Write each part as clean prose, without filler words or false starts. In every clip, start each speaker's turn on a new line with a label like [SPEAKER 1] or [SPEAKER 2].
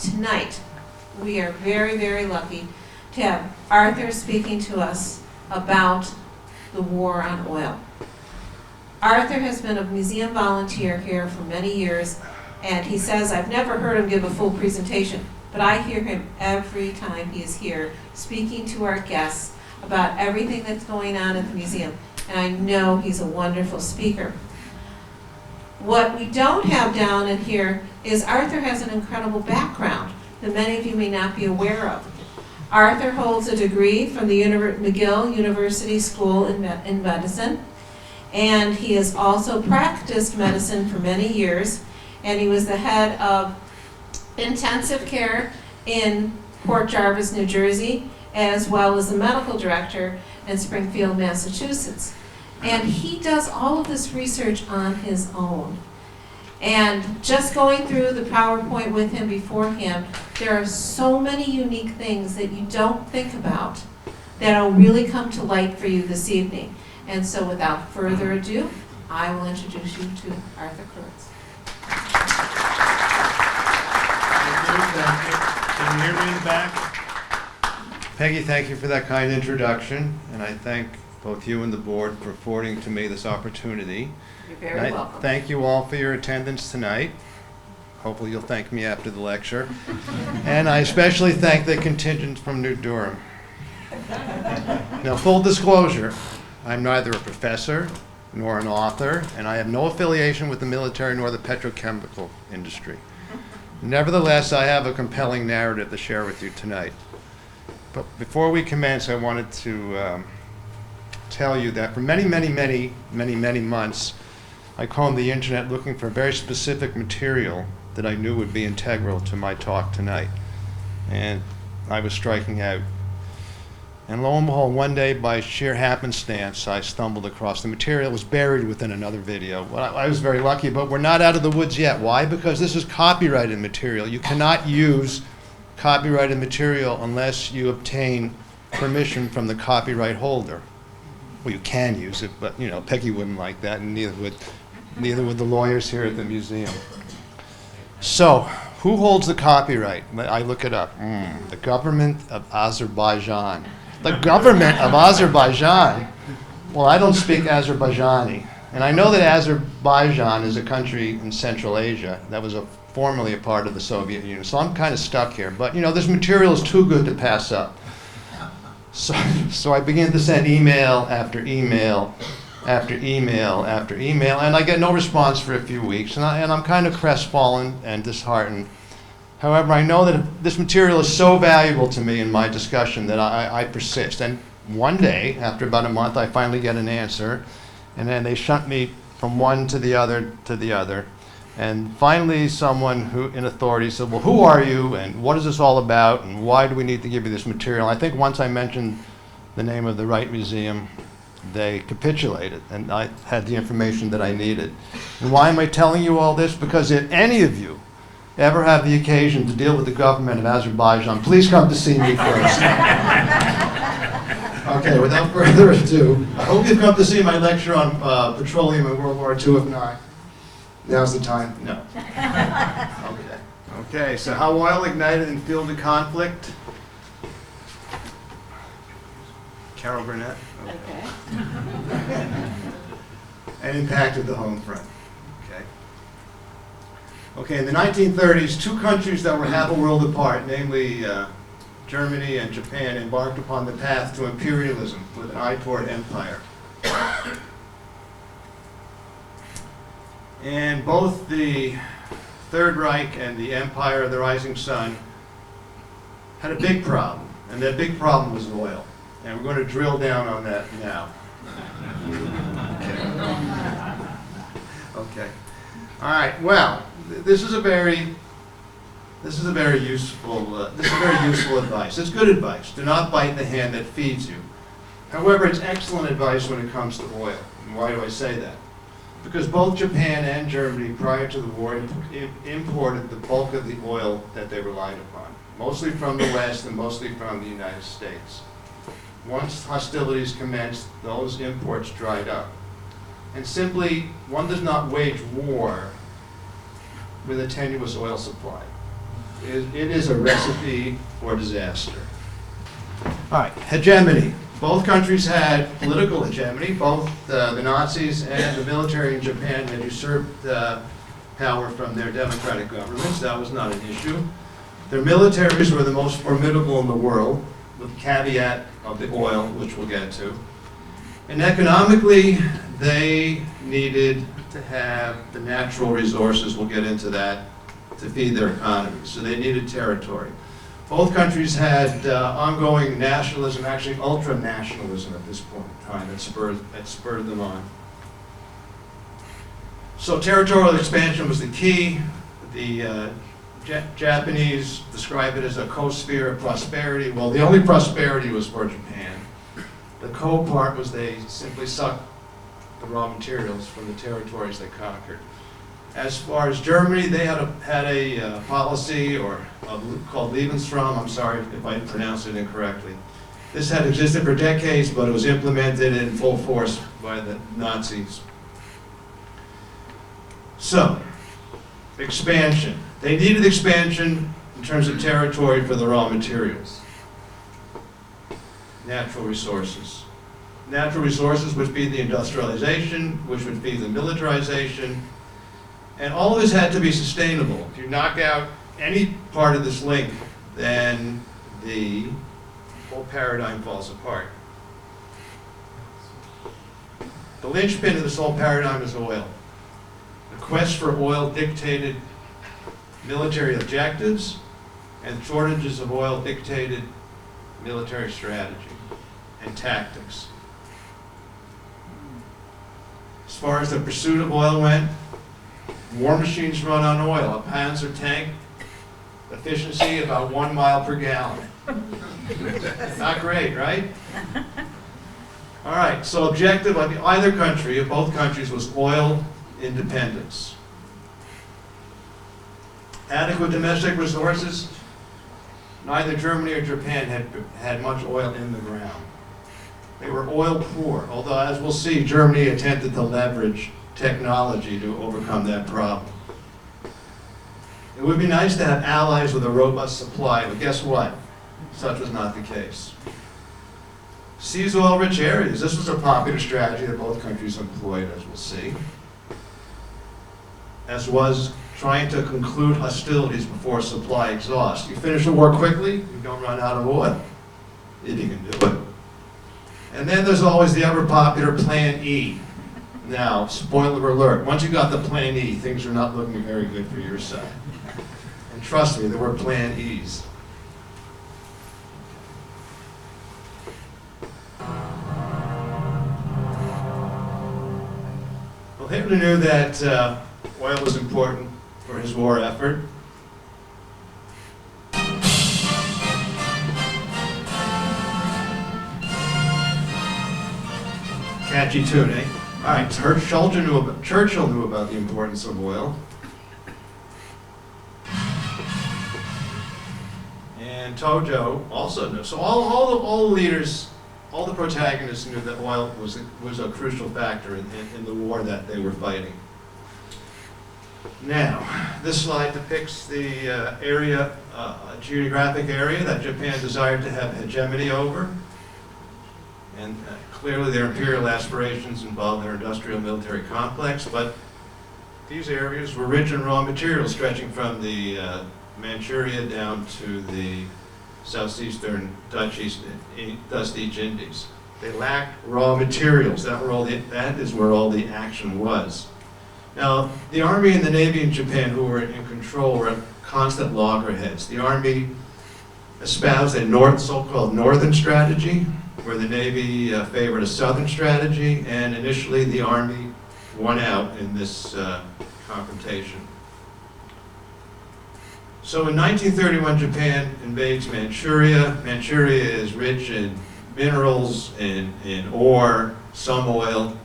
[SPEAKER 1] tonight, we are very, very lucky to have Arthur speaking to us about the war on oil. Arthur has been a museum volunteer here for many years, and he says, I've never heard him give a full presentation, but I hear him every time he is here speaking to our guests about everything that's going on at the museum, and I know he's a wonderful speaker. What we don't have down in here is Arthur has an incredible background that many of you may not be aware of. Arthur holds a degree from the McGill University School in Medicine, and he has also practiced medicine for many years, and he was the head of intensive care in Port Jarvis, New Jersey, as well as the medical director in Springfield, Massachusetts. And he does all of this research on his own. And just going through the PowerPoint with him beforehand, there are so many unique things that you don't think about that will really come to light for you this evening. And so without further ado, I will introduce you to Arthur Krulewitz.
[SPEAKER 2] Can you hear me in the back? Peggy, thank you for that kind introduction, and I thank both you and the board for affording to me this opportunity.
[SPEAKER 1] You're very welcome.
[SPEAKER 2] Thank you all for your attendance tonight. Hopefully you'll thank me after the lecture. And I especially thank the contingent from New Durham. Now, full disclosure, I'm neither a professor nor an author, and I have no affiliation with the military nor the petrochemical industry. Nevertheless, I have a compelling narrative to share with you tonight. But before we commence, I wanted to tell you that for many months, I combed the internet looking for very specific material that I knew would be integral to my talk tonight. And I was striking out. And lo and behold, one day, by sheer happenstance, I stumbled across the material. It was buried within another video. Well, I was very lucky, but we're not out of the woods yet. Why? Because this is copyrighted material. You cannot use copyrighted material unless you obtain permission from the copyright holder. Well, you can use it, but Peggy wouldn't like that, and neither would the lawyers here at the museum. So, who holds the copyright? I look it up. The government of Azerbaijan. The government of Azerbaijan? Well, I don't speak Azerbaijani, and I know that Azerbaijan is a country in Central Asia that was formerly a part of the Soviet Union, so I'm kind of stuck here. But this material is too good to pass up. So I began to send email after email after email after email, and I get no response for a few weeks, and I'm kind of crestfallen and disheartened. However, I know that this material is so valuable to me in my discussion that I persist. And one day, after about a month, I finally get an answer, and then they shunt me from one to the other to the other. And finally, someone who in authority said, well, who are you, and what is this all about, and why do we need to give you this material? I think once I mentioned the name of the Wright Museum, they capitulated, and I had the information that I needed. And why am I telling you all this? Because if any of you ever have the occasion to deal with the government of Azerbaijan, please come to see me first. Okay, without further ado, I hope you've come to see my lecture on petroleum in World War II. If not, now's the time. No. Okay, so how oil ignited in field of conflict. Carol Burnett.
[SPEAKER 1] Okay.
[SPEAKER 2] And impacted the home front. Okay, in the 1930s, two countries that were half a world apart, namely Germany and Japan, embarked upon the path to imperialism with an eye toward empire. And both the Third Reich and the Empire of the Rising Sun had a big problem, and that big problem was oil. And we're going to drill down on that now. Okay. All right. Well, this is a very useful advice. It's good advice. Do not bite the hand that feeds you. However, it's excellent advice when it comes to oil. And why do I say that? Because both Japan and Germany, prior to the war, imported the bulk of the oil that they relied upon, mostly from the West and mostly from the United States. Once hostilities commenced, those imports dried up. And simply, one does not wage war with a tenuous oil supply. It is a recipe for disaster. All right, hegemony. Both countries had political hegemony. Both the Nazis and the military in Japan had usurped power from their democratic governments. That was not an issue. Their militaries were the most formidable in the world, with the caveat of the oil, which we'll get to. And economically, they needed to have the natural resources, we'll get into that, to feed their economies. So they needed territory. Both countries had ongoing nationalism, actually ultra-nationalism at this point in time, that spurred them on. So territorial expansion was the key. The Japanese describe it as a co-sphere of prosperity. Well, the only prosperity was for Japan. The co-part was they simply sucked the raw materials from the territories they conquered. As far as Germany, they had a policy called Lebensraum. I'm sorry if I pronounced it incorrectly. This had existed for decades, but it was implemented in full force by the Nazis. So, expansion. They needed expansion in terms of territory for the raw materials. Natural resources. Natural resources would feed the industrialization, which would feed the militarization, and all of this had to be sustainable. If you knock out any part of this link, then the whole paradigm falls apart. The linchpin of this whole paradigm is oil. The quest for oil dictated military objectives, and shortages of oil dictated military strategy and tactics. As far as the pursuit of oil went, war machines run on oil. A Panzer tank, efficiency about 1 mile per gallon. Not great, right? All right, so objective of either country, of both countries, was oil independence. Adequate domestic resources. Neither Germany or Japan had much oil in the ground. They were oil poor, although, as we'll see, Germany attempted to leverage technology to overcome that problem. It would be nice to have allies with a robust supply, but guess what? Such was not the case. Seize oil-rich areas. This was a popular strategy that both countries employed, as we'll see. As was trying to conclude hostilities before supply exhausts. You finish the war quickly, you don't run out of oil, if you can do it. And then there's always the ever-popular Plan E. Now, spoiler alert, once you got the Plan E, things are not looking very good for your side. And trust me, there were Plan Es. Well, Hitler knew that oil was important for his war effort. Catchy tune, eh? All right, Churchill knew about the importance of oil. And Tojo also knew. So all the leaders, all the protagonists knew that oil was a crucial factor in the war that they were fighting. Now, this slide depicts the geographic area that Japan desired to have hegemony over. And clearly their imperial aspirations involved their industrial military complex, but these areas were rich in raw materials stretching from the Manchuria down to the southeastern Dutch East Indies. They lacked raw materials. That is where all the action was. Now, the Army and the Navy in Japan, who were in control, were at constant loggerheads. The Army espoused a so-called northern strategy, where the Navy favored a southern strategy, and initially the Army won out in this confrontation. So in 1931, Japan invades Manchuria. Manchuria is rich in minerals, in ore, some oil.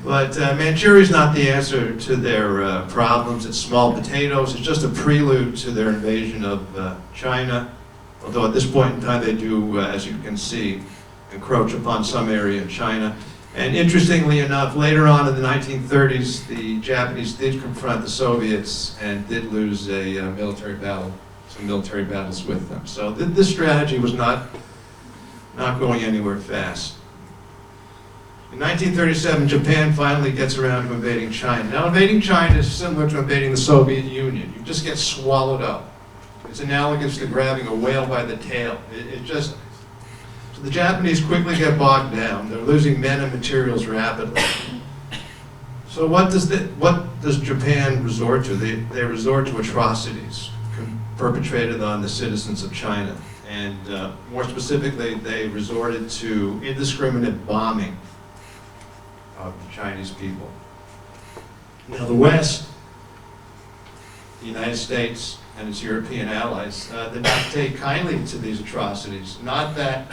[SPEAKER 2] But Manchuria is not the answer to their problems. It's small potatoes. It's just a prelude to their invasion of China. Although at this point in time they do, as you can see, encroach upon some area in China. And interestingly enough, later on in the 1930s, the Japanese did confront the Soviets and did lose a military battle some military battles with them. So this strategy was not going anywhere fast. In 1937, Japan finally gets around to invading China. Now, invading China is similar to invading the Soviet Union. You just get swallowed up. It's analogous to grabbing a whale by the tail. So the Japanese quickly get bogged down. They're losing men and materials rapidly. So what does Japan resort to? They resort to atrocities perpetrated on the citizens of China. And more specifically, they resorted to indiscriminate bombing of the Chinese people. Now the West, the United States and its European allies, did not take kindly to these atrocities. Not that,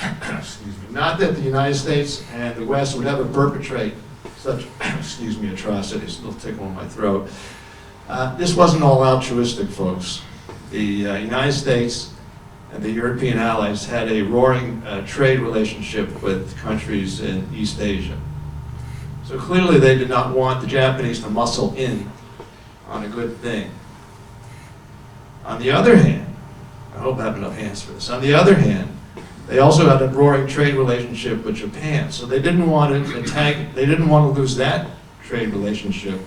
[SPEAKER 2] not that the United States and the West would ever perpetrate such, atrocities. It'll tickle in my throat. This wasn't all altruistic, folks. The United States and the European allies had a roaring trade relationship with countries in East Asia. So clearly they did not want the Japanese to muscle in on a good thing. On the other hand, I hope I have enough hands for this. On the other hand, they also had a roaring trade relationship with Japan. So they didn't want to lose that trade relationship,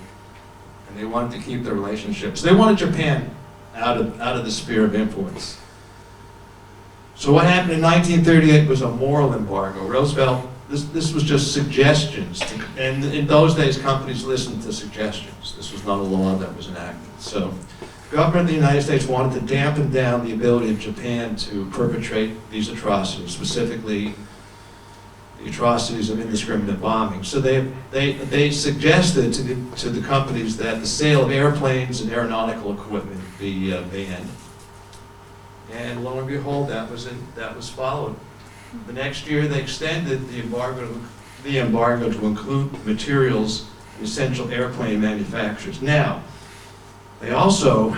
[SPEAKER 2] and they wanted to keep the relationship. So they wanted Japan out of the sphere of influence. So what happened in 1938 was a moral embargo. Roosevelt, this was just suggestions, and in those days companies listened to suggestions. This was not a law that was enacted. So the government of the United States wanted to dampen down the ability of Japan to perpetrate these atrocities, specifically the atrocities of indiscriminate bombing. So they suggested to the companies that the sale of airplanes and aeronautical equipment be banned. And lo and behold, that was followed. The next year, they extended the embargo to include materials and essential airplane manufacturers. Now, they also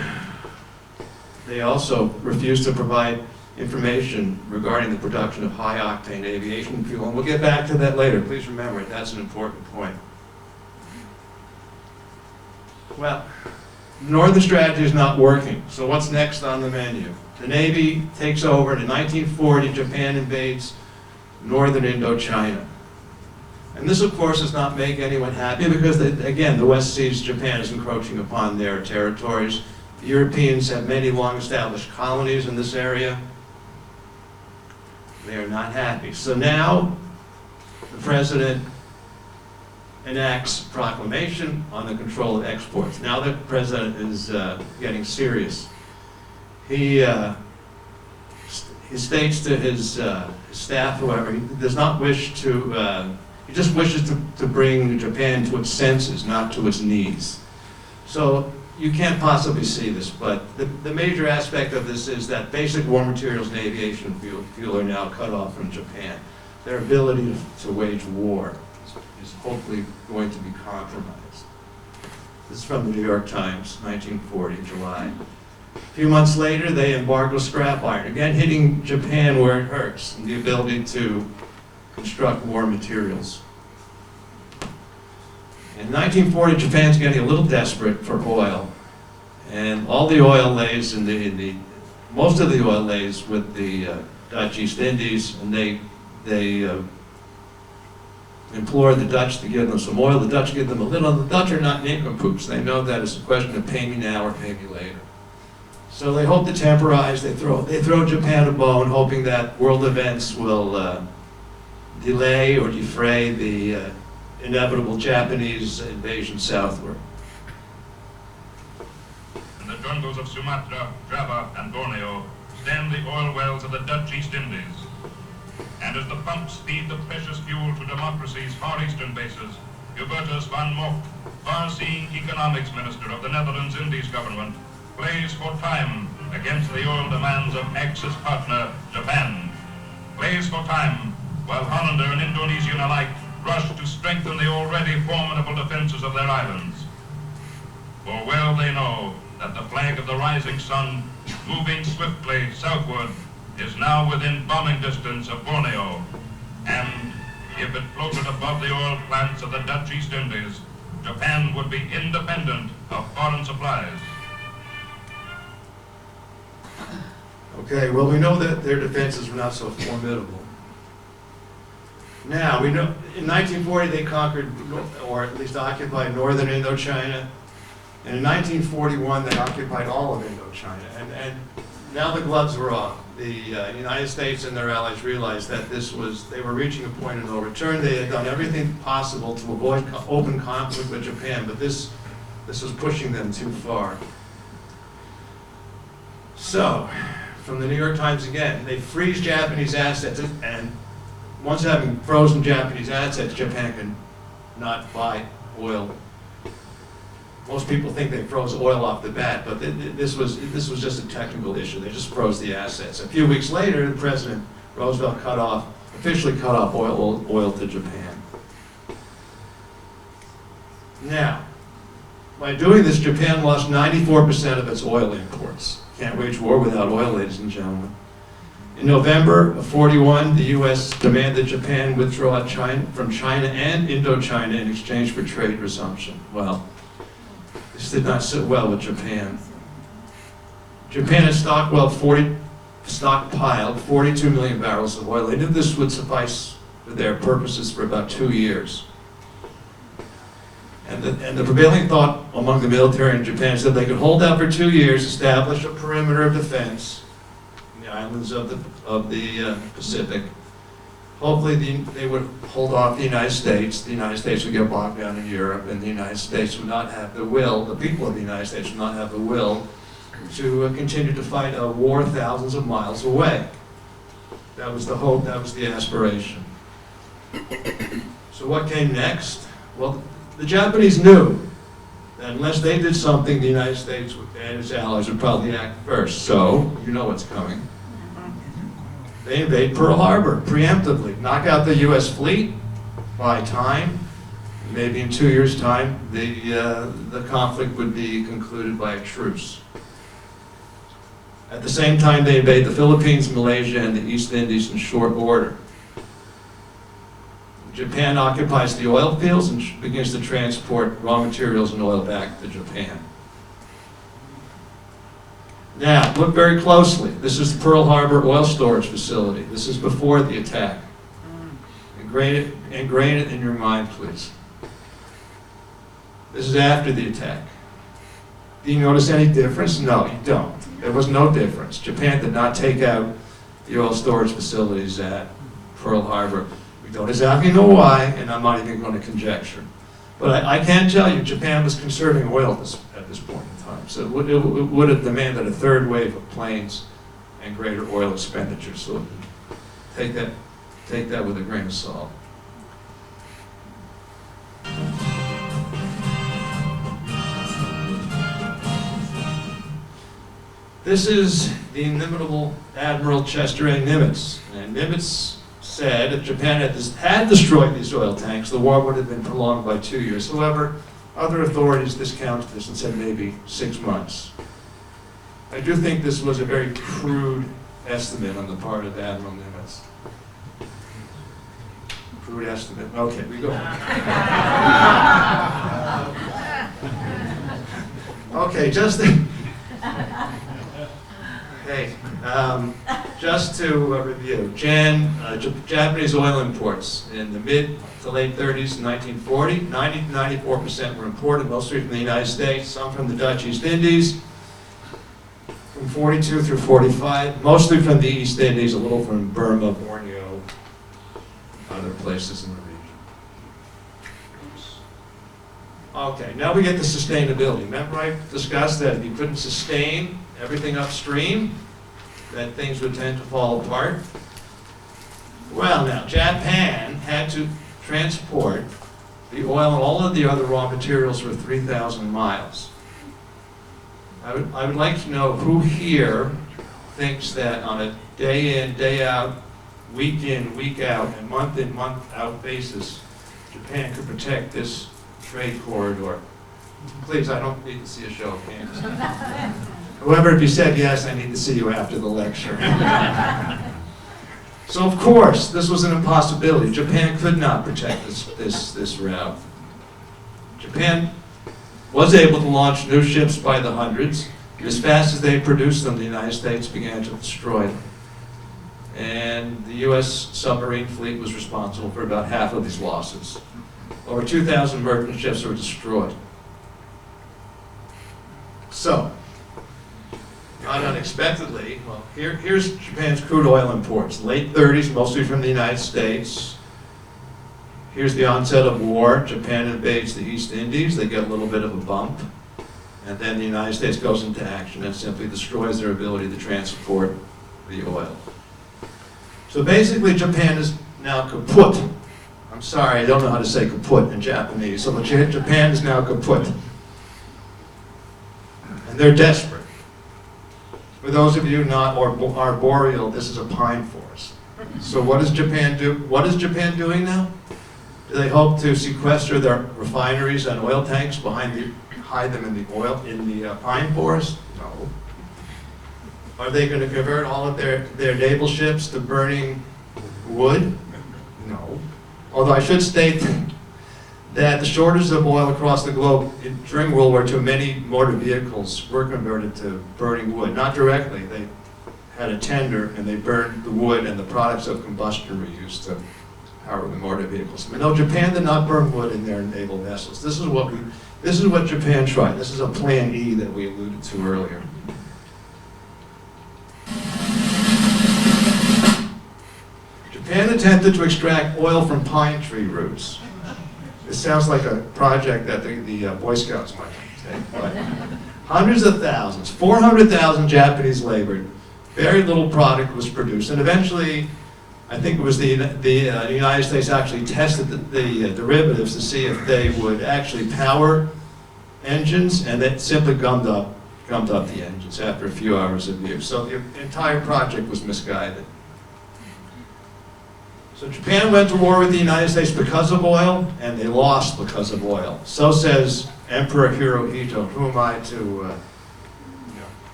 [SPEAKER 2] refused to provide information regarding the production of high-octane aviation fuel, and we'll get back to that later. Please remember it. That's an important point. Well, the Northern strategy is not working, so what's next on the menu? The Navy takes over, and in 1940, Japan invades northern Indochina. And this, of course, does not make anyone happy because, again, the West sees Japan as encroaching upon their territories. The Europeans have many long-established colonies in this area. They are not happy. So now, the President enacts a proclamation on the control of exports. Now the President is getting serious. He states to his staff, however, he does not wish to, he just wishes to bring Japan to its senses, not to its knees. So you can't possibly see this, but the major aspect of this is that basic war materials and aviation fuel are now cut off from Japan. Their ability to wage war is hopefully going to be compromised. This is from the New York Times, 1940, July. A few months later, they embargo scrap iron, again hitting Japan where it hurts, and the ability to construct war materials. In 1940, Japan's getting a little desperate for oil, and all the oil lays most of the oil lays with the Dutch East Indies, and they implore the Dutch to give them some oil. The Dutch give them a little. The Dutch are not nincompoops. They know that it's a question of pay me now or pay me later. So they hope to temporize. They throw Japan a bone, hoping that world events will delay or defray the inevitable Japanese invasion southward.
[SPEAKER 3] In the jungles of Sumatra, Java, and Borneo stand the oil wells of the Dutch East Indies. And as the pumps feed the precious fuel to democracy's Far Eastern bases, Hubertus van Mock, far-seeing economics minister of the Netherlands Indies government, plays for time against the oil demands of Axis partner Japan. Plays for time while Hollander and Indonesian alike rush to strengthen the already formidable defenses of their islands. For well they know that the flag of the rising sun, moving swiftly southward, is now within bombing distance of Borneo, and if it floated above the oil plants of the Dutch East Indies, Japan would be independent of foreign supplies.
[SPEAKER 2] Okay, well, we know that their defenses were not so formidable. Now, we know in 1940 they conquered, or at least occupied, northern Indochina. And in 1941 they occupied all of Indochina. And now the gloves were off. The United States and their allies realized that they were reaching a point of no return. They had done everything possible to avoid open conflict with Japan, but this was pushing them too far. So, from the New York Times again, they freeze Japanese assets, and once having frozen Japanese assets, Japan can not buy oil. Most people think they froze oil off the bat, but this was just a technical issue. They just froze the assets. A few weeks later, President Roosevelt officially cut off oil to Japan. Now, by doing this, Japan lost 94% of its oil imports. Can't wage war without oil, ladies and gentlemen. In November of '41, the U.S. demanded Japan withdraw from China and Indochina in exchange for trade resumption. Well, this did not sit well with Japan. Japan had stockpiled 42 million barrels of oil. They knew this would suffice for their purposes for about 2 years. And the prevailing thought among the military in Japan is that they could hold out for 2 years, establish a perimeter of defense in the islands of the Pacific. Hopefully they would hold off the United States. The United States would get bogged down in Europe, and the United States would not have the will, the people of the United States would not have the will to continue to fight a war thousands of miles away. That was the hope, that was the aspiration. So what came next? Well, the Japanese knew that unless they did something, the United States and its allies would probably act first. So, you know what's coming. They invade Pearl Harbor preemptively, knock out the U.S. fleet, buy time. Maybe in 2 years' time, the conflict would be concluded by a truce. At the same time, they invade the Philippines, Malaysia, and the East Indies in short order. Japan occupies the oil fields and begins to transport raw materials and oil back to Japan. Now, look very closely. This is the Pearl Harbor oil storage facility. This is before the attack. Ingrain it in your mind, please. This is after the attack. Do you notice any difference? No, you don't. There was no difference. Japan did not take out the oil storage facilities at Pearl Harbor. We don't exactly know why, and I'm not even going to conjecture. But I can tell you, Japan was conserving oil at this point in time. So it would have demanded a third wave of planes and greater oil expenditure. So take that with a grain of salt. This is the inimitable Admiral Chester A. Nimitz. And Nimitz said if Japan had destroyed these oil tanks, the war would have been prolonged by 2 years. However, other authorities discounted this and said maybe 6 months. I do think this was a very crude estimate on the part of Admiral Nimitz. Crude estimate. Okay, we go. Okay, just to review, Japanese oil imports in the mid to late 30s in 1940, 94% were imported, mostly from the United States, some from the Dutch East Indies, from 42 through 45, mostly from the East Indies, a little from Burma, Borneo, other places in the region. Okay, now we get to sustainability. Remember I discussed that if you couldn't sustain everything upstream, that things would tend to fall apart? Well now, Japan had to transport the oil and all of the other raw materials for 3,000 miles. I would like to know who here thinks that on a day in, day out, week in, week out, and month in, month out basis, Japan could protect this trade corridor. Please, I don't need to see a show of hands. However, if you said yes, I need to see you after the lecture. So of course, this was an impossibility. Japan could not protect this route. Japan was able to launch new ships by the hundreds,
[SPEAKER 4] As fast as they produced them, the United States began to destroy them. And the U.S. submarine fleet was responsible for about half of these losses. Over 2,000 merchant ships were destroyed. So, not unexpectedly, well, here's Japan's crude oil imports. Late 30s, mostly from the United States. Here's the onset of war. Japan invades the East Indies. They get a little bit of a bump. And then the United States goes into action and simply destroys their ability to transport the oil. So basically, Japan is now kaput. I'm sorry, I don't know how to say kaput in Japanese. So Japan is now kaput. And they're desperate. For those of you not arboreal, this is a pine forest. So what does Japan do? What is Japan doing now? Do they hope to sequester their refineries and oil tanks hide them in the pine forest? No. Are they going to convert all of their naval ships to burning wood? No. Although I should state that the shortage of oil across the globe during World War II, many motor vehicles were converted to burning wood. Not directly. They had a tender and they burned the wood, and the products of combustion were used to power the motor vehicles. But no, Japan did not burn wood in their naval vessels. This is what Japan tried. This is a plan E that we alluded to earlier. Japan attempted to extract oil from pine tree roots. It sounds like a project that the Boy Scouts might take. But hundreds of thousands, 400,000 Japanese labored. Very little product was produced, and eventually, I think it was the United States actually tested the derivatives to see if they would actually power engines, and that simply gummed up the engines after a few hours of use. So the entire project was misguided. So Japan went to war with the United States because of oil, and they lost because of oil. So says Emperor Hirohito. Who am I to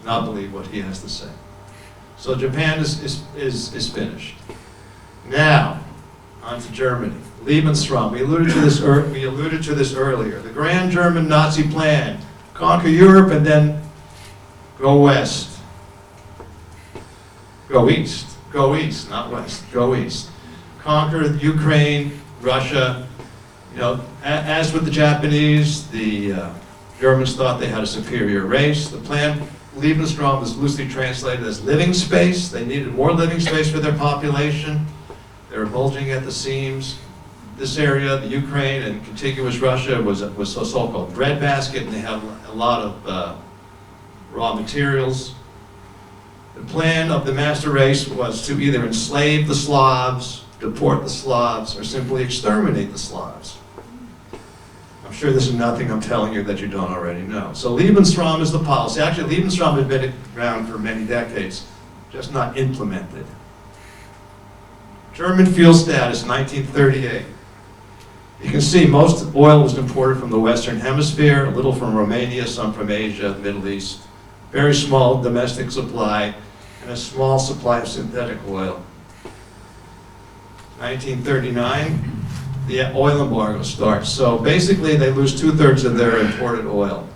[SPEAKER 4] not believe what he has to say? So Japan is finished. Now, on to Germany. Lebensraum. We alluded to this earlier. The grand German Nazi plan: conquer Europe and then go west. Go east. Go east, not west. Go east. Conquer Ukraine, Russia. As with the Japanese, the Germans thought they had a superior race. The plan, Lebensraum, was loosely translated as living space. They needed more living space for their population. They were bulging at the seams. This area, the Ukraine and contiguous Russia, was a so-called breadbasket, and they had a lot of raw materials. The plan of the master race was to either enslave the Slavs, deport the Slavs, or simply exterminate the Slavs. I'm sure this is nothing I'm telling you that you don't already know. So Lebensraum is the policy. Actually, Lebensraum had been around for many decades, just not implemented. German fuel status, 1938. You can see most oil was imported from the Western Hemisphere, a little from Romania, some from Asia, the Middle East. Very small domestic supply, and a small supply of synthetic oil. 1939, the oil embargo starts. So basically, they lose 2/3 of their imported oil.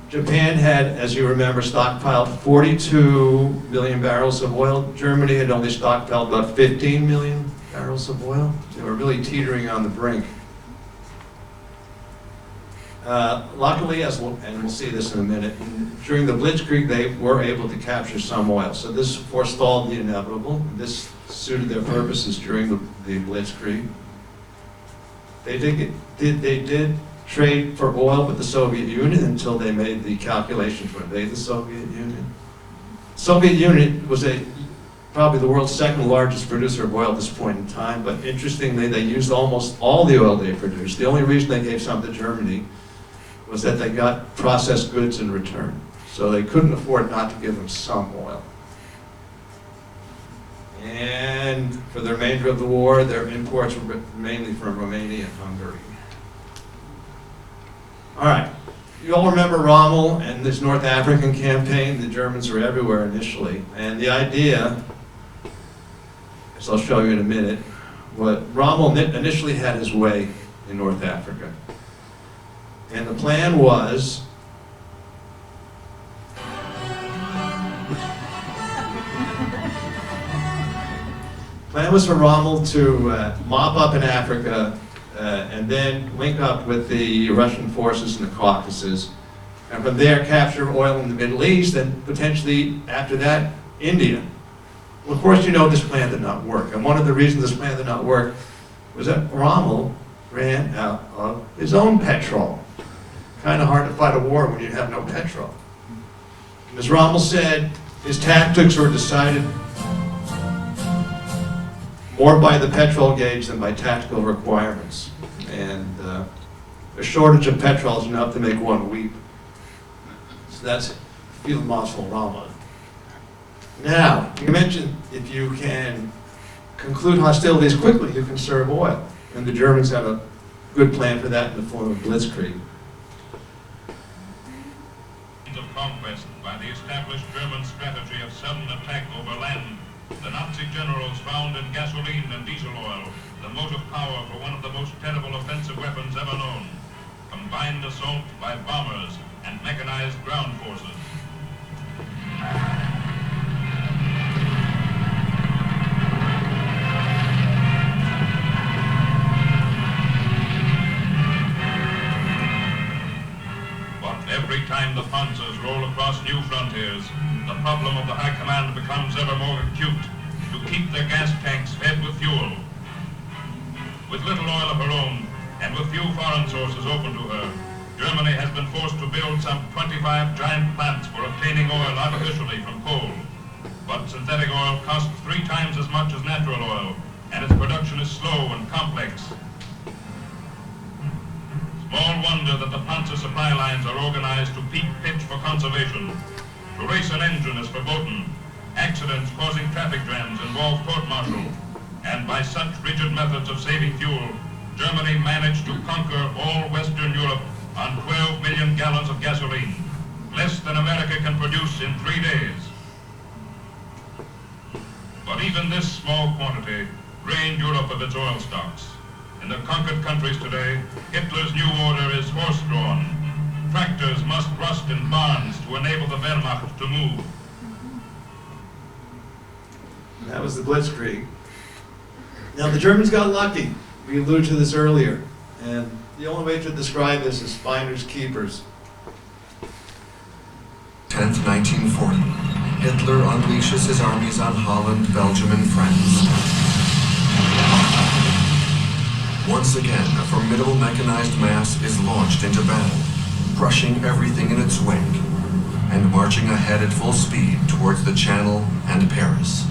[SPEAKER 4] Japan had, as you remember, stockpiled 42 million barrels of oil. Germany had only stockpiled about 15 million barrels of oil. They were really teetering on the brink. Luckily, and we'll see this in a minute, during the Blitzkrieg, they were able to capture some oil. So this forestalled the inevitable. This suited their purposes during the Blitzkrieg. They did trade for oil with the Soviet Union until they made the calculation to invade the Soviet Union. The Soviet Union was probably the world's second largest producer of oil at this point in time, but interestingly, they used almost all the oil they produced. The only reason they gave some to Germany was that they got processed goods in return. So they couldn't afford not to give them some oil. And for the remainder of the war, their imports were mainly from Romania and Hungary. All right, you all remember Rommel and this North African campaign. The Germans were everywhere initially. And the idea, as I'll show you in a minute, Rommel initially had his way in North Africa. And the plan was Plan was for Rommel to mop up in Africa and then link up with the Russian forces in the Caucasus, and from there capture oil in the Middle East, and potentially after that, India. Well, of course, you know this plan did not work, and one of the reasons this plan did not work was that Rommel ran out of his own petrol. Kind of hard to fight a war when you have no petrol. And as Rommel said, his tactics were decided more by the petrol gauge than by tactical requirements. And a shortage of petrol is enough to make one weep. So that's Field Marshal Rommel. Now, you mentioned if you can conclude hostilities quickly, you can serve oil. And the Germans have a good plan for that in the form of blitzkrieg.
[SPEAKER 3] Of conquest by the established German strategy of sudden attack over land, the Nazi generals found in gasoline and diesel oil the motive power for one of the most terrible offensive weapons ever known, combined assault by bombers and mechanized ground forces. Every time the panzers roll across new frontiers, the problem of the High Command becomes ever more acute to keep their gas tanks fed with fuel. With little oil of her own, and with few foreign sources open to her, Germany has been forced to build some 25 giant plants for obtaining oil artificially from coal. But synthetic oil costs 3 times as much as natural oil, and its production is slow and complex. Small wonder that the Panzer supply lines are organized to peak pitch for conservation. To race an engine is verboten. Accidents causing traffic jams involve court-martial. And by such rigid methods of saving fuel, Germany managed to conquer all Western Europe on 12 million gallons of gasoline, less than America can produce in 3 days. But even this small quantity drained Europe of its oil stocks. In the conquered countries today, Hitler's new order is horse-drawn. Tractors must rust in barns to enable the Wehrmacht to move.
[SPEAKER 4] That was the blitzkrieg. Now, the Germans got lucky. We alluded to this earlier. And the only way to describe this is finders keepers.
[SPEAKER 5] 10th, 1940. Hitler unleashes his armies on Holland, Belgium, and France. Once again, a formidable mechanized mass is launched into battle, crushing everything in its wake, and marching ahead at full speed towards the Channel and Paris.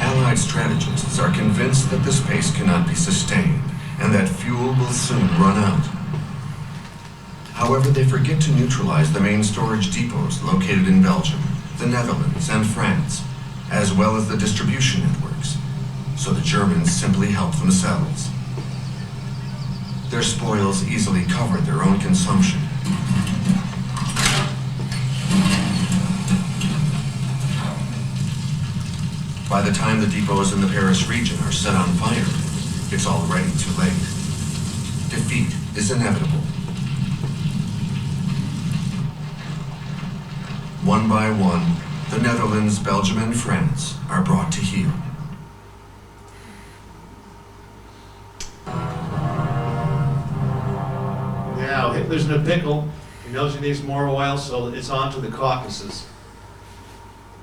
[SPEAKER 5] Allied strategists are convinced that this pace cannot be sustained, and that fuel will soon run out. However, they forget to neutralize the main storage depots located in Belgium, the Netherlands, and France, as well as the distribution networks, so the Germans simply help themselves. Their spoils easily covered their own consumption. By the time the depots in the Paris region are set on fire, it's already too late. Defeat is inevitable. One by one, the Netherlands, Belgium, and France are brought to heel.
[SPEAKER 4] Now, Hitler's in a pickle. He knows he needs more oil, so it's on to the Caucasus.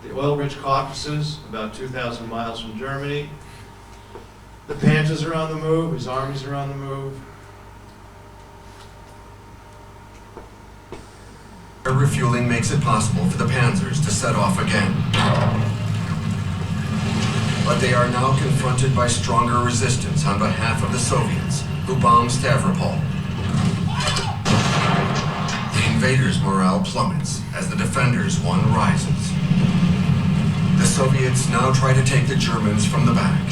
[SPEAKER 4] The oil-rich Caucasus, about 2,000 miles from Germany. The Panzers are on the move, his armies are on the move.
[SPEAKER 5] Refueling makes it possible for the Panzers to set off again. But they are now confronted by stronger resistance on behalf of the Soviets, who bomb Stavropol. The invaders' morale plummets as the defenders' one rises. The Soviets now try to take the Germans from the back.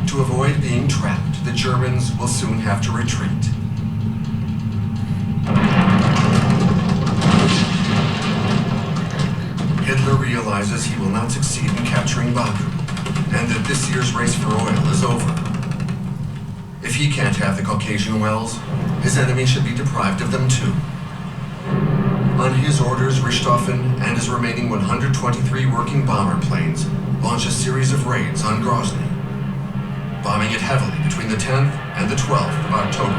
[SPEAKER 5] To avoid being trapped, the Germans will soon have to retreat. Hitler realizes he will not succeed in capturing Baku, and that this year's race for oil is over. If he can't have the Caucasian wells, his enemy should be deprived of them too. On his orders, Richthofen and his remaining 123 working bomber planes launch a series of raids on Grozny, bombing it heavily between the 10th and the 12th of October.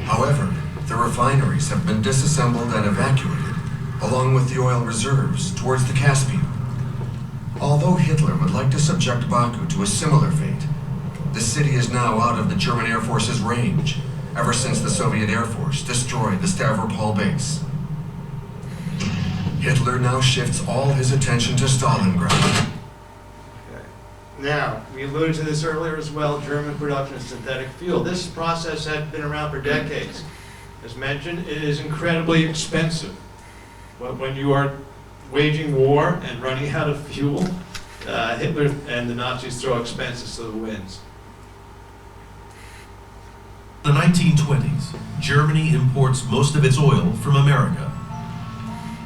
[SPEAKER 5] However, the refineries have been disassembled and evacuated, along with the oil reserves, towards the Caspian. Although Hitler would like to subject Baku to a similar fate, the city is now out of the German Air Force's range, ever since the Soviet Air Force destroyed the Stavropol base. Hitler now shifts all his attention to Stalingrad.
[SPEAKER 4] Now, we alluded to this earlier as well, German production of synthetic fuel. This process had been around for decades. As mentioned, it is incredibly expensive. But when you are waging war and running out of fuel, Hitler and the Nazis throw expenses to the winds.
[SPEAKER 6] In the 1920s, Germany imports most of its oil from America.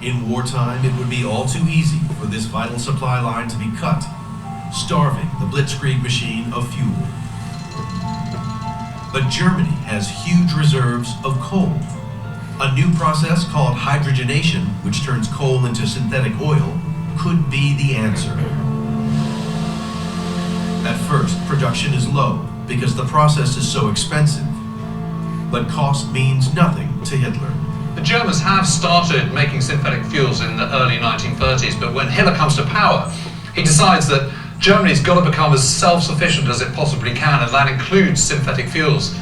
[SPEAKER 6] In wartime, it would be all too easy for this vital supply line to be cut, starving the blitzkrieg machine of fuel. But Germany has huge reserves of coal. A new process called hydrogenation, which turns coal into synthetic oil, could be the answer. At first, production is low because the process is so expensive. But cost means nothing to Hitler.
[SPEAKER 7] The Germans have started making synthetic fuels in the early 1930s, but when Hitler comes to power, he decides that Germany's got to become as self-sufficient as it possibly can, and that includes synthetic fuels.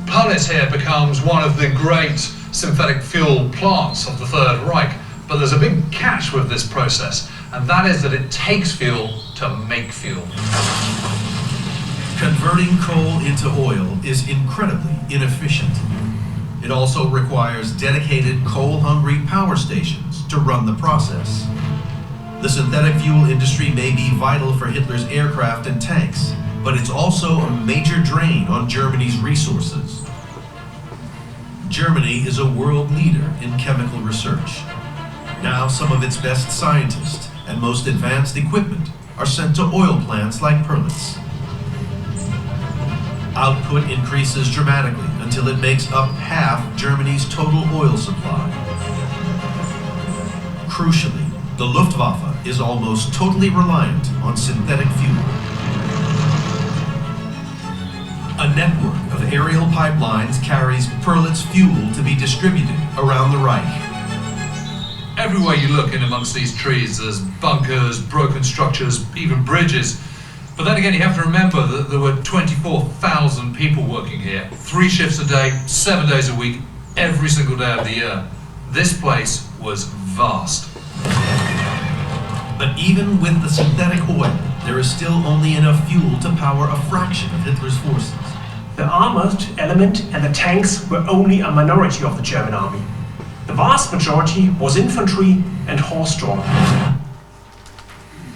[SPEAKER 7] Perlitz here becomes one of the great synthetic fuel plants of the Third Reich, but there's a big catch with this process, and that is that it takes fuel to make fuel.
[SPEAKER 6] Converting coal into oil is incredibly inefficient. It also requires dedicated coal-hungry power stations to run the process. The synthetic fuel industry may be vital for Hitler's aircraft and tanks, but it's also a major drain on Germany's resources. Germany is a world leader in chemical research. Now some of its best scientists and most advanced equipment are sent to oil plants like Perlitz. Output increases dramatically until it makes up half Germany's total oil supply. Crucially, the Luftwaffe is almost totally reliant on synthetic fuel. A network of aerial pipelines carries Perlitz fuel to be distributed around the Reich.
[SPEAKER 7] Everywhere you look in amongst these trees, there's bunkers, broken structures, even bridges. But then again, you have to remember that there were 24,000 people working here, 3 shifts a day, 7 days a week, every single day of the year. This place was vast.
[SPEAKER 6] But even with the synthetic oil, there is still only enough fuel to power a fraction of Hitler's forces.
[SPEAKER 8] The armored element and the tanks were only a minority of the German army. The vast majority was infantry and horse-drawn.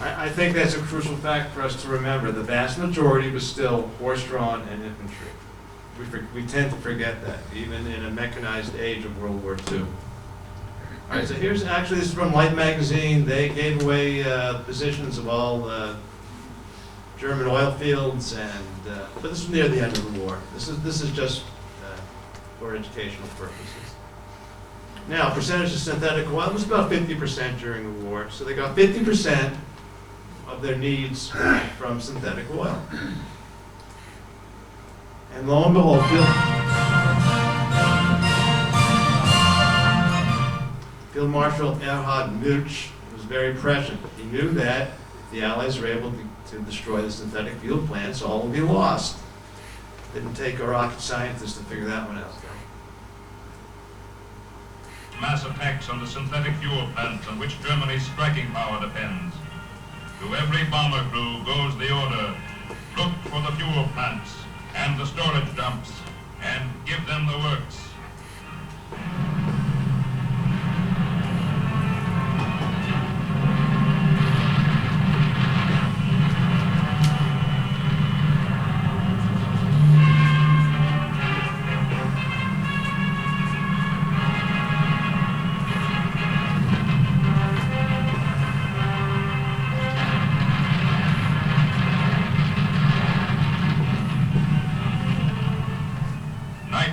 [SPEAKER 4] I think that's a crucial fact for us to remember. The vast majority was still horse-drawn and infantry. We tend to forget that, even in a mechanized age of World War II. All right, so here's actually, this is from Light magazine. They gave away positions of all German oil fields, and but this was near the end of the war. This is just for educational purposes. Now, percentage of synthetic oil was about 50% during the war, so they got 50% of their needs from synthetic oil. And lo and behold, Field Marshal Erhard Milch was very prescient. He knew that if the Allies were able to destroy the synthetic fuel plants, all would be lost. Didn't take a rocket scientist to figure that one out.
[SPEAKER 3] Mass attacks on the synthetic fuel plants on which Germany's striking power depends. To every bomber crew goes the order, look for the fuel plants and the storage dumps and give them the works.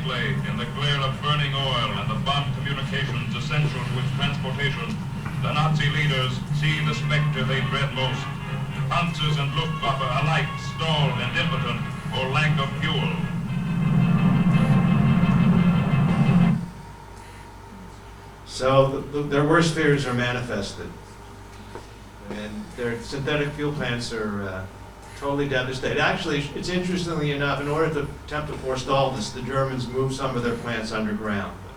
[SPEAKER 3] Brightly, in the glare of burning oil and the bomb communications essential to its transportation, the Nazi leaders see the specter they dread most. Panzers and Luftwaffe alike stalled and impotent for lack of fuel.
[SPEAKER 4] So their worst fears are manifested. And their synthetic fuel plants are totally devastated. Actually, it's interestingly enough, in order to attempt to forestall this, the Germans moved some of their plants underground, but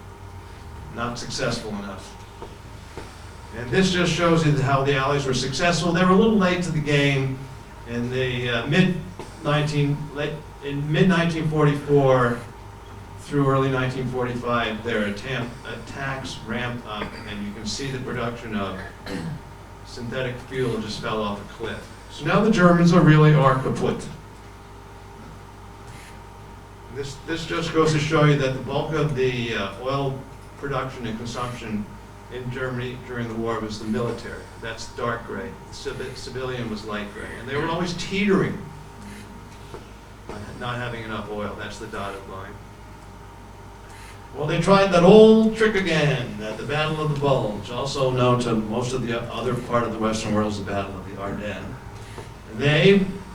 [SPEAKER 4] not successful enough. And this just shows you how the Allies were successful. They were a little late to the game. In the mid-1944 through early 1945, their attacks ramped up, and you can see the production of synthetic fuel just fell off a cliff. So now the Germans are kaput. This just goes to show you that the bulk of the oil production and consumption in Germany during the war was the military. That's dark gray. The civilian was light gray. And they were always teetering on not having enough oil. That's the dotted line. Well, they tried that old trick again at the Battle of the Bulge, also known to most of the other part of the Western world as the Battle of the Ardennes.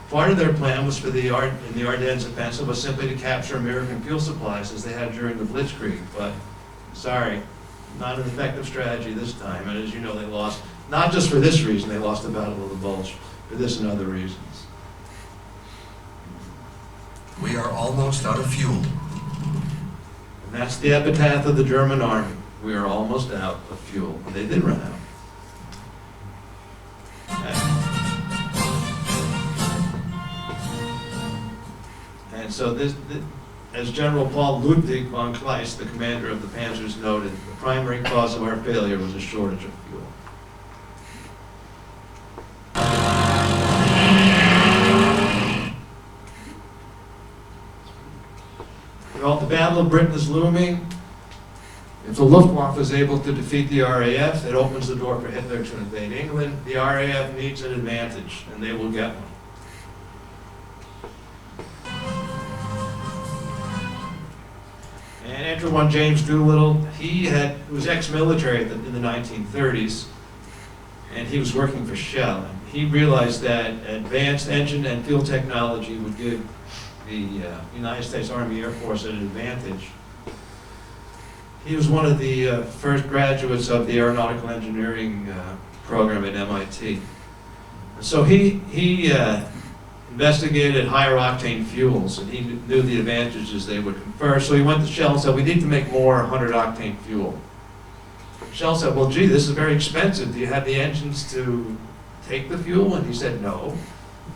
[SPEAKER 4] Part of their plan was in the Ardennes offensive was simply to capture American fuel supplies as they had during the Blitzkrieg, but sorry, not an effective strategy this time. And as you know, they lost, not just for this reason, they lost the Battle of the Bulge, for this and other reasons.
[SPEAKER 5] We are almost out of fuel.
[SPEAKER 4] And that's the epitaph of the German army. We are almost out of fuel. And they did run out. And so this, as General Paul Ludwig von Kleist, the commander of the Panzers, noted, the primary cause of our failure was a shortage of fuel. Well, the Battle of Britain is looming. If the Luftwaffe is able to defeat the RAF, it opens the door for Hitler to invade England. The RAF needs an advantage, and they will get one. And enter one James Doolittle. He was ex-military in the 1930s, and he was working for Shell. And he realized that advanced engine and fuel technology would give the United States Army Air Force an advantage. He was one of the first graduates of the aeronautical engineering program at MIT. And so he investigated higher octane fuels, and he knew the advantages they would confer. So he went to Shell and said, we need to make more 100 octane fuel. Shell said, well, gee, this is very expensive. Do you have the engines to take the fuel? And he said, no.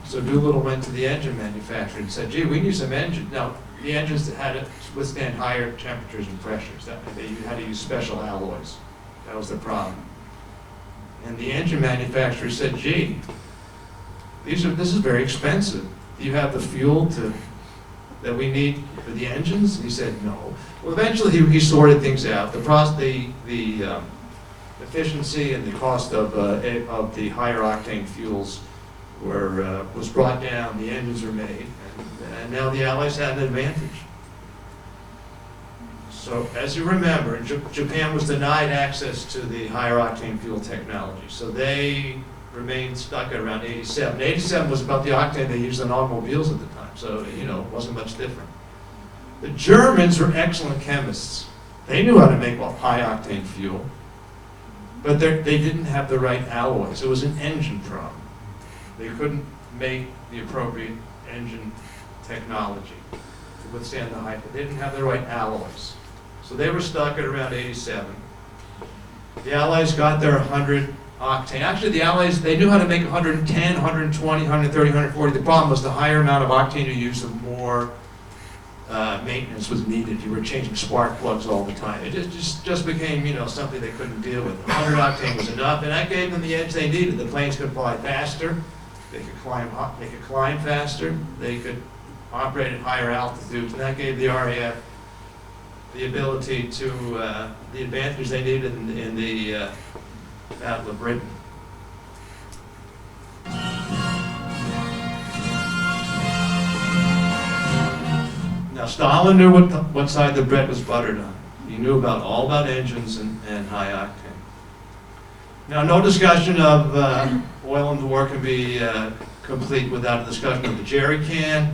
[SPEAKER 4] So Doolittle went to the engine manufacturer and said, gee, we need some engines. Now, the engines had to withstand higher temperatures and pressures. They had to use special alloys. That was the problem. And the engine manufacturer said, gee, this is very expensive. Do you have the fuel that we need for the engines? And he said, no. Well, eventually he sorted things out. The efficiency and the cost of the higher octane fuels was brought down. The engines were made, and now the Allies had an advantage. So, as you remember, Japan was denied access to the higher octane fuel technology. So they remained stuck at around 87. 87 was about the octane they used in automobiles at the time. So, it wasn't much different. The Germans were excellent chemists. They knew how to make high octane fuel, but they didn't have the right alloys. It was an engine problem. They couldn't make the appropriate engine technology to withstand the high. They didn't have the right alloys. So they were stuck at around 87. The Allies got their 100 octane. Actually, the Allies, they knew how to make 110, 120, 130, 140. The problem was the higher amount of octane you used, the more maintenance was needed. You were changing spark plugs all the time. It just became, something they couldn't deal with. 100 octane was enough, and that gave them the edge they needed. The planes could fly faster. They could climb faster. They could operate at higher altitudes, and that gave the RAF the ability to the advantage they needed in the Battle of Britain. Now, Stalin knew what side the bread was buttered on. He knew all about engines and high octane. Now, no discussion of oil in the war can be complete without a discussion of the jerry can.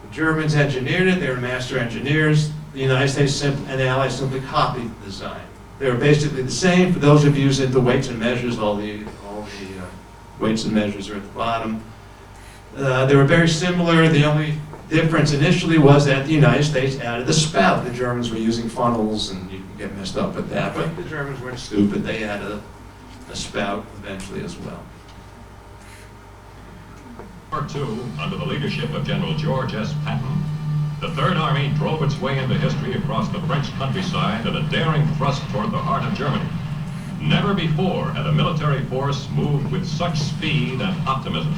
[SPEAKER 4] The Germans engineered it. They were master engineers. The United States and the Allies simply copied the design. They were basically the same. For those of you who's into weights and measures, all the weights and measures are at the bottom. They were very similar. The only difference initially was that the United States added a spout. The Germans were using funnels, and you can get messed up with that. But the Germans weren't stupid. They added a spout eventually as well.
[SPEAKER 3] War II, under the leadership of General George S. Patton, the Third Army drove its way into history across the French countryside in a daring thrust toward the heart of Germany. Never before had a military force moved with such speed and optimism.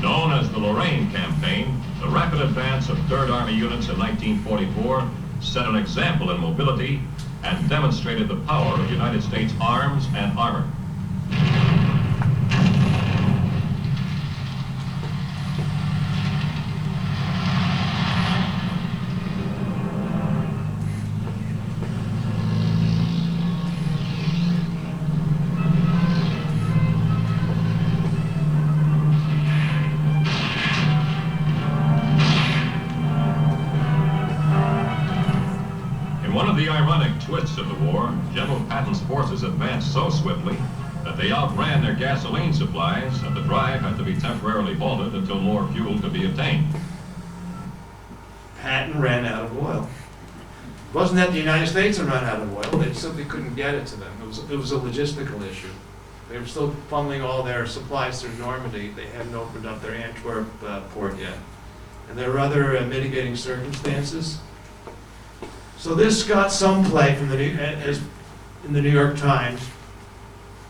[SPEAKER 3] Known as the Lorraine Campaign, the rapid advance of Third Army units in 1944 set an example in mobility and demonstrated the power of United States arms and armor. One of the ironic twists of the war, General Patton's forces advanced so swiftly that they outran their gasoline supplies, and the drive had to be temporarily halted until more fuel could be obtained.
[SPEAKER 4] Patton ran out of oil. It wasn't that the United States had run out of oil, they simply couldn't get it to them. It was a logistical issue. They were still funneling all their supplies through Normandy. They hadn't opened up their Antwerp port yet. And there were other mitigating circumstances. So this got some play from in the New York Times.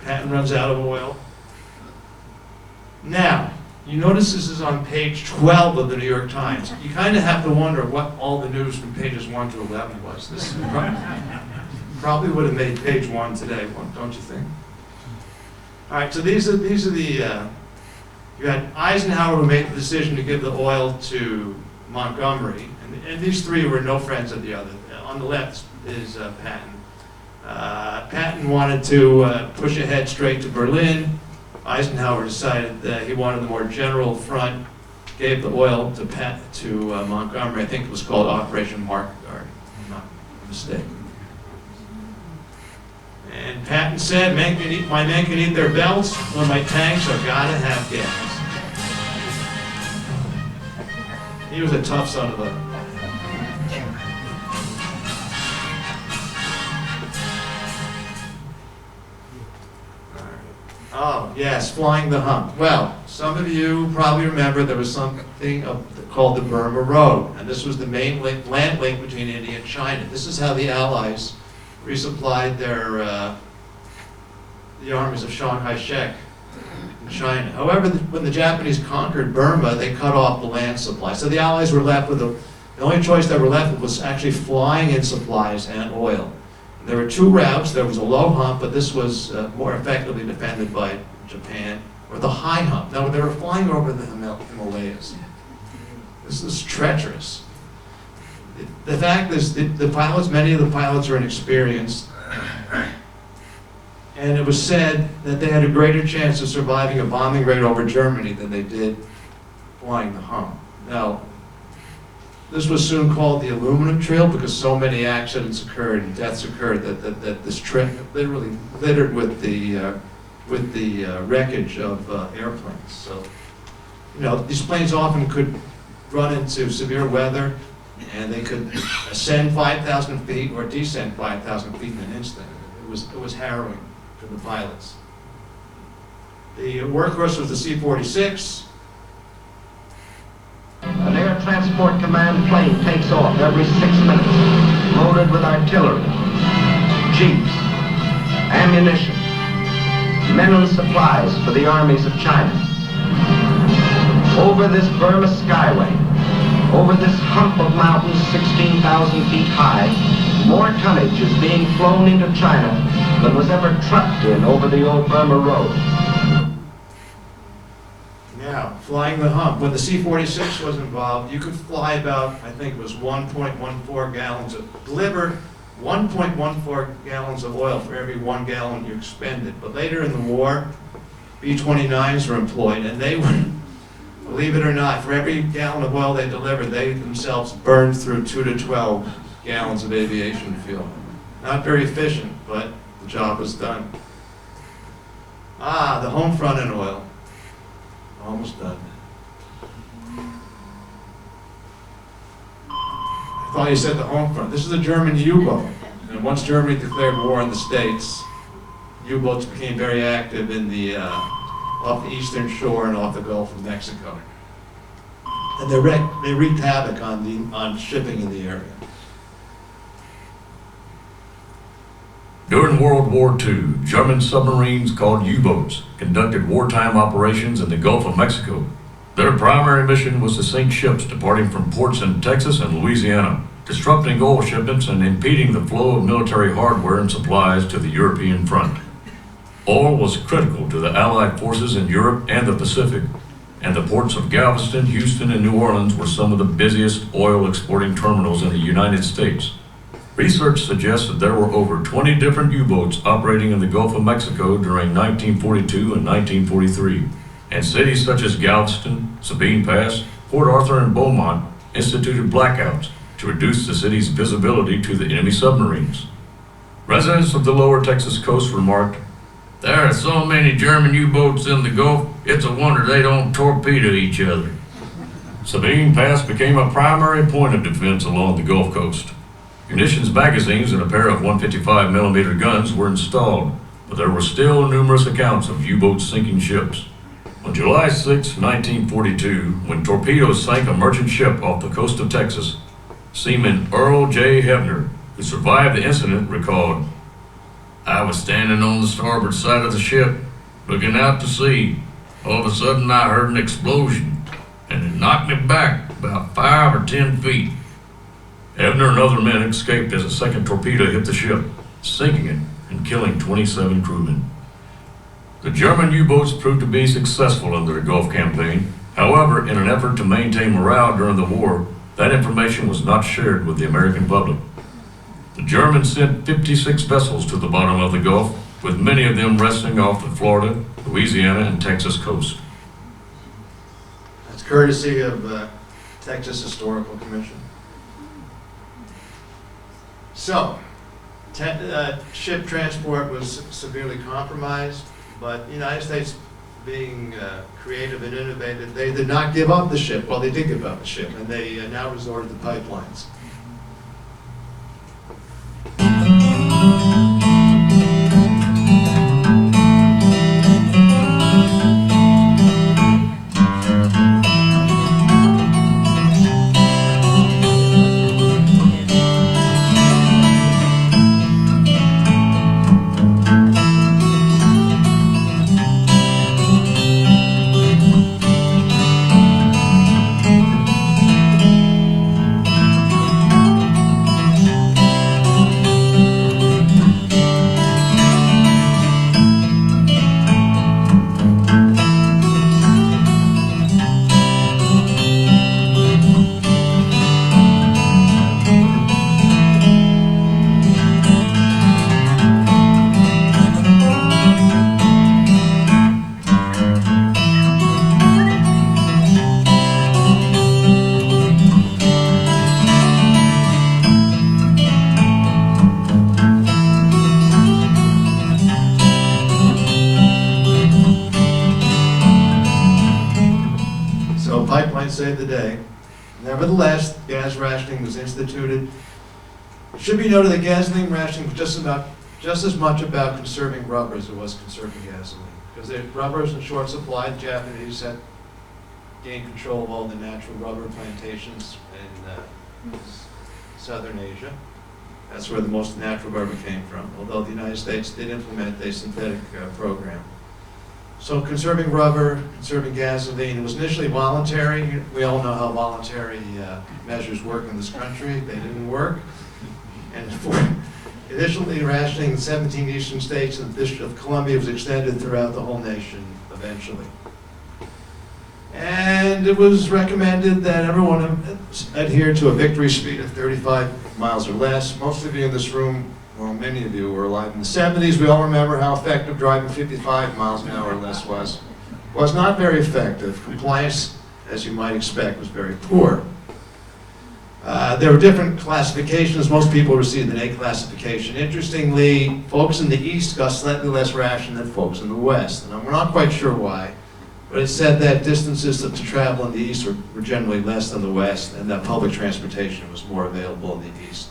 [SPEAKER 4] Patton runs out of oil. Now, you notice this is on page 12 of the New York Times. You kind of have to wonder what all the news from pages 1 to 11 was. This probably would have made page 1 today, don't you think? All right, so these are the, you had Eisenhower who made the decision to give the oil to Montgomery, and these three were no friends of the other. On the left is Patton. Patton wanted to push ahead straight to Berlin. Eisenhower decided that he wanted a more general front, gave the oil to Montgomery. I think it was called Operation Market Guard, if I'm not mistaken. And Patton said, my men can eat their belts when my tanks are gotta have gas. He was a tough son of a... Oh, yes, flying the hump. Well, some of you probably remember there was something called the Burma Road, and this was the main land link between India and China. This is how the Allies resupplied the armies of Chiang Kai-shek in China. However, when the Japanese conquered Burma, they cut off the land supply. So the Allies were left with the only choice they were left with was actually flying in supplies and oil. There were two routes. There was a low hump, but this was more effectively defended by Japan, or the high hump. Now, they were flying over the Himalayas. This is treacherous. The fact is, the pilots, many of the pilots are inexperienced, and it was said that they had a greater chance of surviving a bombing raid over Germany than they did flying the hump. Now, this was soon called the aluminum trail because so many accidents occurred and deaths occurred that this trip literally littered with the wreckage of airplanes. So, you know, these planes often could run into severe weather, and they could ascend 5,000 feet or descend 5,000 feet in an instant. It was harrowing for the pilots. The workhorse was the C-46.
[SPEAKER 9] An Air Transport Command plane takes off every 6 minutes, loaded with artillery, jeeps, ammunition, men and supplies for the armies of China. Over this Burma skyway, over this hump of mountains 16,000 feet high, more tonnage is being flown into China than was ever trucked in over the old Burma Road.
[SPEAKER 4] Now, flying the hump. When the C-46 was involved, you could fly about, I think it was 1.14 gallons deliver 1.14 gallons of oil for every 1 gallon you expended. But later in the war, B-29s were employed, and they were, believe it or not, for every gallon of oil they delivered, they themselves burned through 2 to 12 gallons of aviation fuel. Not very efficient, but the job was done. Ah, the home front in oil. Almost done. I thought you said the home front. This is a German U-boat. And once Germany declared war on the States, U-boats became very active in the off the eastern shore and off the Gulf of Mexico. And they wreaked havoc on shipping in the area.
[SPEAKER 10] During World War II, German submarines called U-boats conducted wartime operations in the Gulf of Mexico. Their primary mission was to sink ships departing from ports in Texas and Louisiana, disrupting oil shipments and impeding the flow of military hardware and supplies to the European front. Oil was critical to the Allied forces in Europe and the Pacific, and the ports of Galveston, Houston, and New Orleans were some of the busiest oil exporting terminals in the United States. Research suggests that there were over 20 different U-boats operating in the Gulf of Mexico during 1942 and 1943, and cities such as Galveston, Sabine Pass, Port Arthur, and Beaumont instituted blackouts to reduce the city's visibility to the enemy submarines. Residents of the lower Texas coast remarked, "There are so many German U-boats in the Gulf, it's a wonder they don't torpedo each other." Sabine Pass became a primary point of defense along the Gulf Coast. Munitions magazines and a pair of 155mm guns were installed, but there were still numerous accounts of U-boats sinking ships. On July 6, 1942, when torpedoes sank a merchant ship off the coast of Texas, Seaman Earl J. Hebner, who survived the incident, recalled, "I was standing on the starboard side of the ship, looking out to sea. All of a sudden I heard an explosion, and it knocked me back about 5 or 10 feet. Hebner and other men escaped as a second torpedo hit the ship, sinking it and killing 27 crewmen. The German U-boats proved to be successful in their Gulf campaign. However, in an effort to maintain morale during the war, that information was not shared with the American public. The Germans sent 56 vessels to the bottom of the Gulf, with many of them resting off the Florida, Louisiana, and Texas coast.
[SPEAKER 4] That's courtesy of Texas Historical Commission. So, ship transport was severely compromised, but the United States, being creative and innovative, they did not give up the ship. Well, they did give up the ship, and they now resorted to pipelines. Saved the day. Nevertheless, gas rationing was instituted. It should be noted that gasoline rationing was just as much about conserving rubber as it was conserving gasoline. Because the rubber was in short supply, the Japanese had gained control of all the natural rubber plantations in southern Asia. That's where the most natural rubber came from, although the United States did implement a synthetic program. So conserving rubber, conserving gasoline, it was initially voluntary. We all know how voluntary measures work in this country. They didn't work. And Initially rationing in 17 eastern states and the District of Columbia was extended throughout the whole nation eventually. And it was recommended that everyone adhere to a victory speed of 35 miles or less. Most of you in this room, well, many of you were alive in the 70s. We all remember how effective driving 55 miles an hour or less was. Was not very effective. Compliance, as you might expect, was very poor. There were different classifications. Most people received an A classification. Interestingly, folks in the East got slightly less ration than folks in the West. And we're not quite sure why, but it said that distances to travel in the East were generally less than the West, and that public transportation was more available in the East.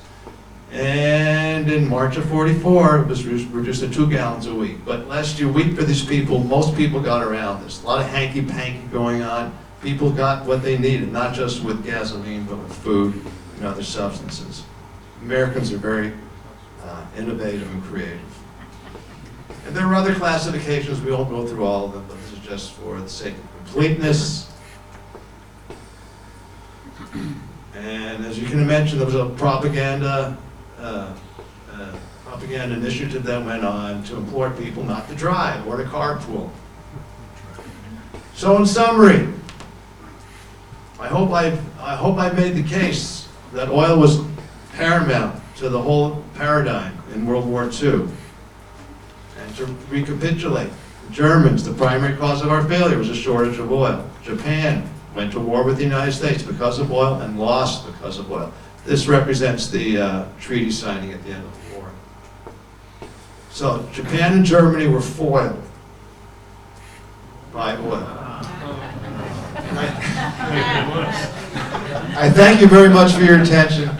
[SPEAKER 4] And in March of '44, it was reduced to 2 gallons a week. But lest you weep for these people, most people got around this. A lot of hanky-panky going on. People got what they needed, not just with gasoline, but with food and other substances. Americans are very innovative and creative. And there are other classifications. We won't go through all of them, but this is just for the sake of completeness. And as you can imagine, there was a propaganda initiative that went on to implore people not to drive or to carpool. So in summary, I hope I've made the case that oil was paramount to the whole paradigm in World War II. And to recapitulate, the Germans, the primary cause of our failure was a shortage of oil. Japan went to war with the United States because of oil and lost because of oil. This represents the treaty signing at the end of the war. So Japan and Germany were foiled by oil. I thank you very much for your attention.